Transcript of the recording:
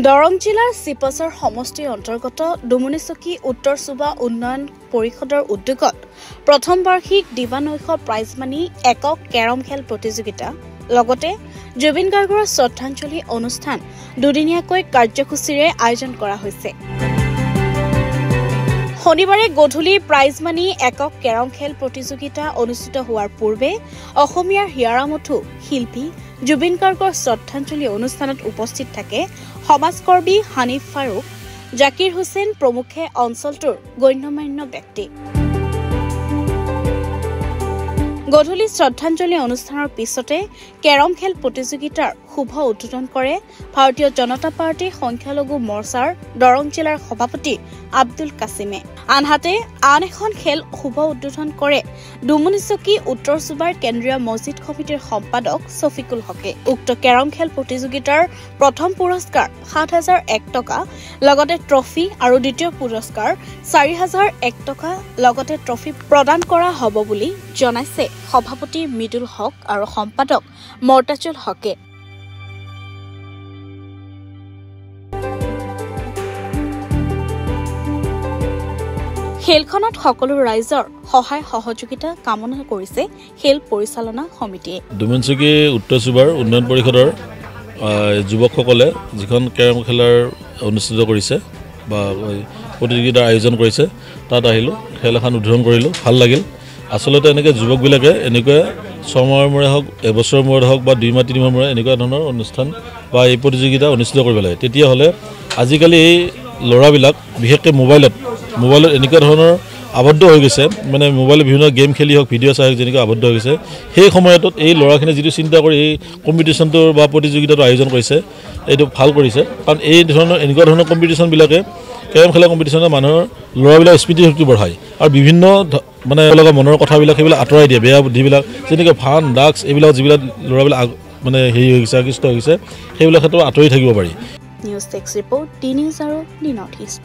দৰং জিলাৰ চিপাছৰ সমষ্টিৰ অন্তৰ্গত ডুমুনিচকী উত্তৰ চুবা উন্নয়ন পৰিষদৰ উদ্যোগত প্ৰথম বাৰ্ষিক দিবানৈশ প্ৰাইজমানি একক কেৰম খেল প্ৰতিযোগিতা লগতে জুবিন গাৰ্গৰ শ্ৰদ্ধাঞ্জলি অনুষ্ঠান দুদিনীয়াকৈ কাৰ্যসূচীৰে আয়োজন কৰা হৈছে। শনিবাৰে গধূলি প্ৰাইজমানি একক কেৰম খেল প্ৰতিযোগিতা অনুষ্ঠিত হোৱাৰ পূৰ্বে অসমীয়াৰ হিয়াৰামঠু শিল্পী জুবিন গাৰ্গৰ শ্ৰদ্ধাঞ্জলি অনুষ্ঠানত উপস্থিত থাকে সমাজকৰ্মী হানিফ ফাৰুক, জাকিৰ হুছেইন প্ৰমুখে অঞ্চলটোৰ গণ্যমান্য ব্যক্তি। গধূলি শ্ৰদ্ধাঞ্জলি অনুষ্ঠানৰ পিছতে কেৰম খেল প্ৰতিযোগিতাৰ শুভ উদ্বোধন কৰে ভাৰতীয় জনতা পাৰ্টীৰ সংখ্যালঘু মৰ্চাৰ দৰং জিলাৰ সভাপতি আব্দুল কাছিমে। আনহাতে আন এখন খেল শুভ উদ্বোধন কৰে ডুমুনিচকী উত্তৰ চুবাৰ কেন্দ্ৰীয় মছজিদ সমিতিৰ সম্পাদক ছফিকুল হকে। উক্ত কেৰম খেল প্ৰতিযোগিতাৰ প্ৰথম পুৰস্কাৰ ৭,০০০ টকা লগতে ট্ৰফি আৰু দ্বিতীয় পুৰস্কাৰ ৪,০০০ টকা লগতে ট্ৰফি প্ৰদান কৰা হ'ব বুলি জনাইছে সভাপতি মৃদুল হক আৰু সম্পাদক মৰ্তাজুল হকে। খেলখনত সকলো ৰাইজৰ সহায় সহযোগিতা কামনা কৰিছে খেল পৰিচালনা সমিতিয়ে। ডুমুনিচকী উত্তৰ চুবাৰ উন্নয়ন পৰিষদৰ যুৱকসকলে যিখন কেৰম খেলাৰ অনুষ্ঠিত কৰিছে বা প্ৰতিযোগিতাৰ আয়োজন কৰিছে তাত আহিলোঁ, খেল এখন উদ্বোধন কৰিলোঁ, ভাল লাগিল। আচলতে এনেকৈ যুৱকবিলাকে এনেকুৱা ছমাহৰ মূৰে হওক, এবছৰৰ মূৰত হওক বা 2 মাহ 3 মাহৰ মূৰে এনেকুৱা ধৰণৰ অনুষ্ঠান বা এই প্ৰতিযোগিতা অনুষ্ঠিত কৰিব লাগে। তেতিয়াহ'লে আজিকালি এই ল'ৰাবিলাক বিশেষকৈ মোবাইলত এনেকুৱা ধৰণৰ আবদ্ধ হৈ গৈছে, মানে মোবাইলত বিভিন্ন গেম খেলি হওক, ভিডিঅ' চাই হওক, যেনেকৈ আবদ্ধ হৈ গৈছে। সেই সময়টোত এই ল'ৰাখিনিয়ে যিটো চিন্তা কৰি এই কম্পিটিশ্যনটোৰ বা প্ৰতিযোগিতাটো আয়োজন কৰিছে, এইটো ভাল কৰিছে। কাৰণ এনেকুৱা ধৰণৰ কম্পিটিশ্যনবিলাকে কেৰম খেলা কম্পিটিশ্যনে মানুহৰ ল'ৰাবিলাক স্মৃতিশক্তি বঢ়ায় আৰু বিভিন্ন মানে লগা মনৰ কথাবিলাক সেইবিলাক আঁতৰাই দিয়ে। বেয়া বুদ্ধিবিলাক যেনেকৈ ফান ড্ৰাগছ এইবিলাক যিবিলাক ল'ৰাবিলাক মানে হেৰি হৈ গৈছে, আকৃষ্ট হৈ গৈছে, সেইবিলাক ক্ষেত্ৰত আঁতৰি থাকিব পাৰি। News desk report, D news আৰু ডি নৰ্থ ইষ্ট।